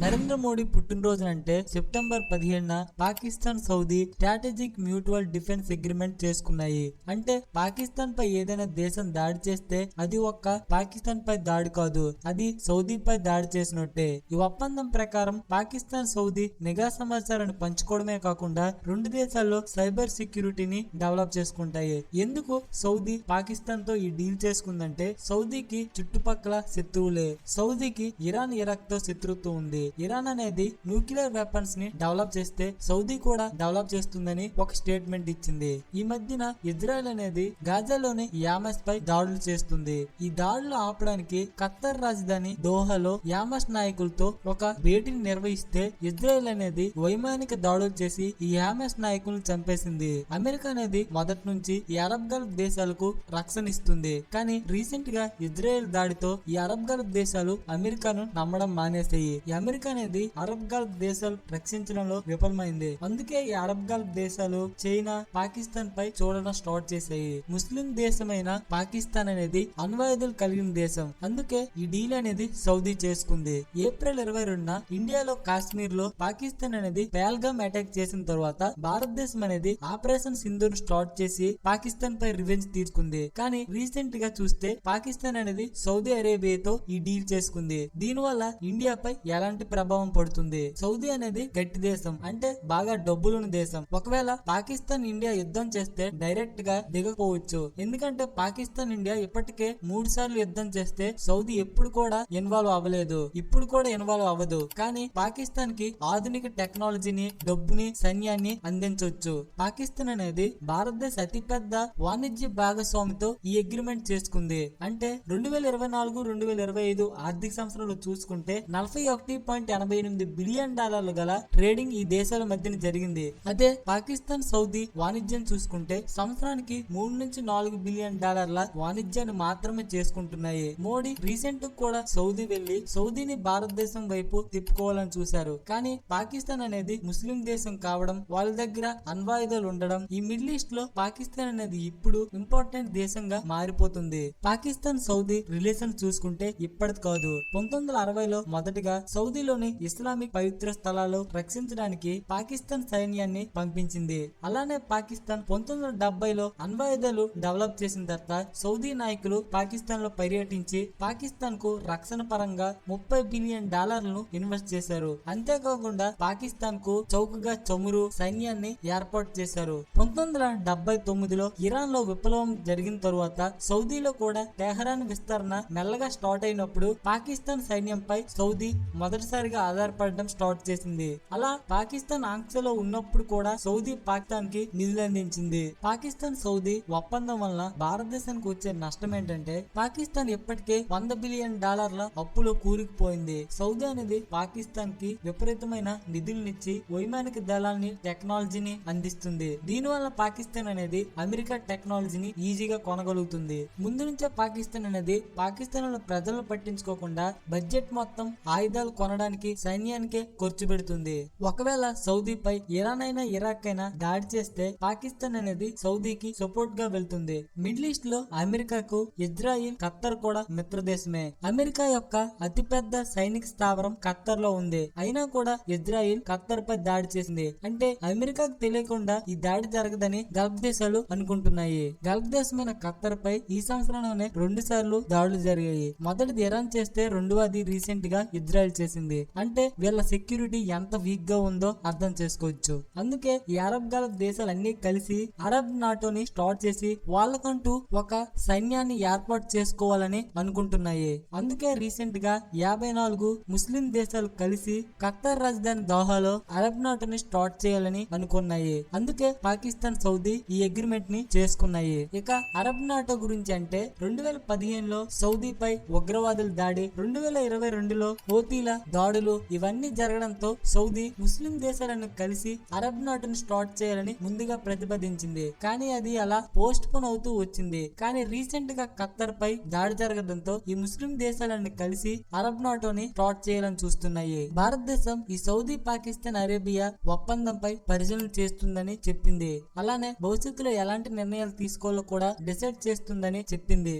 నరేంద్ర మోడీ పుట్టినరోజునంటే సెప్టెంబర్ 17న Pakistan Saudi strategic mutual defence agreement చేసుకున్నాయి. అంటే పాకిస్తాన్ పై ఏదైనా దేశం దాడి చేస్తే అది ఒక్క పాకిస్తాన్ పై దాడి కాదు, అది సౌదీ పై దాడి చేసినట్టే. ఈ ఒప్పందం ప్రకారం పాకిస్తాన్ సౌదీ నిఘా సమాచారాన్ని పంచుకోవడమే కాకుండా రెండు దేశాల్లో సైబర్ సెక్యూరిటీని డెవలప్ చేసుకుంటాయి. ఎందుకు సౌదీ పాకిస్తాన్ తో ఈ డీల్ చేసుకుందంటే సౌదీకి చుట్టుపక్కల శత్రువులే. సౌదీకి ఇరాన్, ఇరాక్ తో శత్రుత్వం ఉంది. ఇరాన్ అనేది న్యూక్లియర్ వెపన్స్ ని డెవలప్ చేస్తే సౌదీ కూడా డెవలప్ చేస్తుందని ఒక స్టేట్మెంట్ ఇచ్చింది. ఈ మధ్యన ఇజ్రాయెల్ అనేది గాజాలోని యామస్ పై దాడులు చేస్తుంది. ఈ దాడులు ఆపడానికి ఖత్తర్ రాజధాని దోహాలో యామస్ నాయకులతో ఒక భేటీని నిర్వహిస్తే ఇజ్రాయెల్ అనేది వైమానిక దాడులు చేసి ఈ యామస్ నాయకులను చంపేసింది. అమెరికా అనేది మొదటి నుంచి ఈ అరబ్ గల్ఫ్ దేశాలకు రక్షణ ఇస్తుంది. కానీ రీసెంట్ గా ఇజ్రాయెల్ దాడితో ఈ అరబ్ గల్ఫ్ దేశాలు అమెరికాను నమ్మడం మానేసాయి. ఈ అమెరికా అనేది అరబ్ గల్ఫ్ దేశాలు రక్షించడంలో విఫలమైంది. అందుకే ఈ అరబ్ గల్ఫ్ దేశాలు చైనా, పాకిస్తాన్ పై చూడడం స్టార్ట్ చేశాయి. ముస్లిం దేశమైన పాకిస్తాన్ అనేది అణ్వాయుధాలు కలిగిన దేశం. అందుకే ఈ డీల్ అనేది సౌదీ చేసుకుంది. ఏప్రిల్ 22న ఇండియాలో కాశ్మీర్ లో పాకిస్తాన్ అనేది పహల్గామ్ అటాక్ చేసిన తర్వాత భారతదేశం అనేది ఆపరేషన్ సింధూర్ స్టార్ట్ చేసి పాకిస్తాన్ పై రివెంజ్ తీసుకుంది. కానీ రీసెంట్ గా చూస్తే పాకిస్తాన్ అనేది సౌదీ అరేబియాతో ఈ డీల్ చేసుకుంది. దీనివల్ల ఇండియాపై ఎలాంటి ప్రభావం పడుతుంది? సౌదీ అనేది గట్టి దేశం, అంటే బాగా డబ్బులున్న దేశం. ఒకవేళ పాకిస్తాన్ ఇండియా యుద్ధం చేస్తే డైరెక్ట్ గా దిగకపోవచ్చు. ఎందుకంటే పాకిస్తాన్ ఇండియా ఇప్పటికే 3 సార్లు యుద్ధం చేస్తే సౌదీ ఎప్పుడు కూడా ఇన్వాల్వ్ అవ్వలేదు, ఇప్పుడు కూడా ఇన్వాల్వ్ అవ్వదు. కానీ పాకిస్తాన్ కి ఆధునిక టెక్నాలజీని, డబ్బుని, సైన్యాన్ని అందించవచ్చు. పాకిస్తాన్ అనేది భారతదేశ అతిపెద్ద వాణిజ్య భాగస్వామితో ఈ అగ్రిమెంట్ చేసుకుంది. అంటే 2024-2025 ఆర్థిక సంవత్సరంలో చూసుకుంటే $41.88 బిలియన్ గల ట్రేడింగ్ ఈ దేశాల మధ్యన జరిగింది. అదే పాకిస్తాన్ సౌదీ వాణిజ్యం చూసుకుంటే సంవత్సరానికి 3-4 బిలియన్ డాలర్ల వాణిజ్యాన్ని మాత్రమే చేసుకుంటున్నాయి. మోడీ రీసెంట్ కూడా సౌదీ వెళ్లి సౌదీని భారతదేశం వైపు తిప్పుకోవాలని చూశారు. కానీ పాకిస్తాన్ అనేది ముస్లిం దేశం కావడం, వాళ్ళ దగ్గర అణ్వాయుధాలు ఉండడం, ఈ మిడిల్ ఈస్ట్ లో పాకిస్తాన్ అనేది ఇప్పుడు ఇంపార్టెంట్ దేశంగా మారిపోతుంది. పాకిస్తాన్ సౌదీ రిలేషన్ చూసుకుంటే ఇప్పటిది కాదు, 1960లో మొదటిగా సౌదీలోని ఇస్లామిక్ పవిత్ర స్థలాలు రక్షించడానికి పాకిస్తాన్ సైన్యాన్ని పంపించింది. అలానే పాకిస్తాన్ 1970లో అణ్వాయుధాలు డెవలప్ చేసిన తర్వాత సౌదీ నాయకులు పాకిస్తాన్ లో పర్యటించి పాకిస్తాన్ కు రక్షణ పరంగా $30 బిలియన్ ఇన్వెస్ట్ చేశారు. అంతేకాకుండా పాకిస్తాన్ కు చౌకగా చమురు సైన్యాన్ని ఏర్పాటు చేశారు. 1979లో ఇరాన్ లో విప్లవం జరిగిన తరువాత సౌదీలో కూడా టెహరాన్ విస్తరణ మెల్లగా స్టార్ట్ అయినప్పుడు పాకిస్తాన్ సైన్యంపై సౌదీ మొదటిసారిగా ఆధారపడడం స్టార్ట్ చేసింది. అలా పాకిస్తాన్ ఆంక్షలో ఉన్నప్పుడు కూడా సౌదీ పాకిస్తాన్ కి నిధులు అందించింది. పాకిస్తాన్ సౌదీ ఒప్పందం వల్ల భారతదేశానికి వచ్చే నష్టం ఏంటంటే పాకిస్తాన్ ఇప్పటికే $100 బిలియన్ అప్పులో కూరుకుపోయింది. సౌదీ అనేది పాకిస్తాన్ కి విపరీతమైన నిధులనిచ్చి వైమానిక దళాన్ని, టెక్నాలజీని అందిస్తుంది. దీనివల్ల పాకిస్తాన్ అనేది అమెరికా టెక్నాలజీని ఈజీగా కొనగలుగుతుంది. ముందు నుంచే పాకిస్తాన్ అనేది పాకిస్తాన్ లో ప్రజలను పట్టించుకోకుండా బడ్జెట్ మొత్తం ఆయుధాలు కొనడానికి, సైన్యానికే ఖర్చు పెడుతుంది. ఒకవేళ సౌదీపై ఇరాన్ అయినా, ఇరాక్ అయినా దాడి చేస్తే పాకిస్తాన్ అనేది సౌదీకి సపోర్ట్ గా వెళ్తుంది. మిడిల్ ఈస్ట్ లో అమెరికాకు ఇజ్రాయిల్, ఖత్తర్ కూడా మిత్రదేశమే. అమెరికా యొక్క అతిపెద్ద సైనిక స్థావరం ఖత్తర్ లో ఉంది. అయినా కూడా ఇజ్రాయిల్ ఖత్తర్ పై దాడి చేసింది. అంటే అమెరికాకు తెలియకుండా ఈ దాడి జరగదని గల్ఫ్ దేశాలు అనుకుంటున్నాయి. గల్ఫ్ దేశమైన ఖత్తర్ పై ఈ సంవత్సరంలోనే 2 సార్లు దాడులు జరిగాయి. మొదటిది ఇరాన్ చేస్తే రెండవది రీసెంట్ గా ఇజ్రాయెల్ చేసింది. అంటే వీళ్ళ సెక్యూరిటీ ఎంత వీక్ గా ఉందో అర్థం చేసుకోవచ్చు. అందుకే ఈ అరబ్ గల్ఫ్ దేశాలన్నీ కలిసి అరబ్ నాటోని స్టార్ట్ చేసి వాళ్ళకంటూ ఒక సైన్యాన్ని ఏర్పాటు చేసుకోవాలని అనుకుంటున్నాయి. అందుకే రీసెంట్ గా 54 ముస్లిం దేశాలు కలిసి ఖత్తర్ రాజధాని దోహాలో అరబ్ నాటోని స్టార్ట్ చేయాలని అనుకున్నాయి. అందుకే పాకిస్తాన్ సౌదీ ఈ అగ్రిమెంట్ ని చేసుకున్నాయి. ఇక అరబ్ నాటో గురించి అంటే 2015లో సౌదీపై ఉగ్రవాదుల దాడి, 2022లో హోతీల దాడులు ఇవన్నీ జరగడంతో సౌదీ ముస్లిం దేశాలను కలిసి అరబ్ నాటోని స్టార్ట్ చేయాలని ముందుగా ప్రతిపాదించింది. కానీ అది అలా పోస్ట్ పోన్ అవుతూ వచ్చింది. కానీ రీసెంట్ గా ఖత్తర్ పై దాడి జరగడంతో ఈ ముస్లిం దేశాలను కలిసి అరబ్ నాటోని స్టార్ట్ చేయాలని చూస్తున్నాయి. భారతదేశం ఈ సౌదీ, పాకిస్తాన్, అరేబియా ఒప్పందంపై పరిశీలన చేస్తుందని చెప్పింది. అలానే భవిష్యత్తులో ఎలాంటి నిర్ణయాలు తీసుకోవాలో కూడా డిసైడ్ చేస్తుందని చెప్పింది.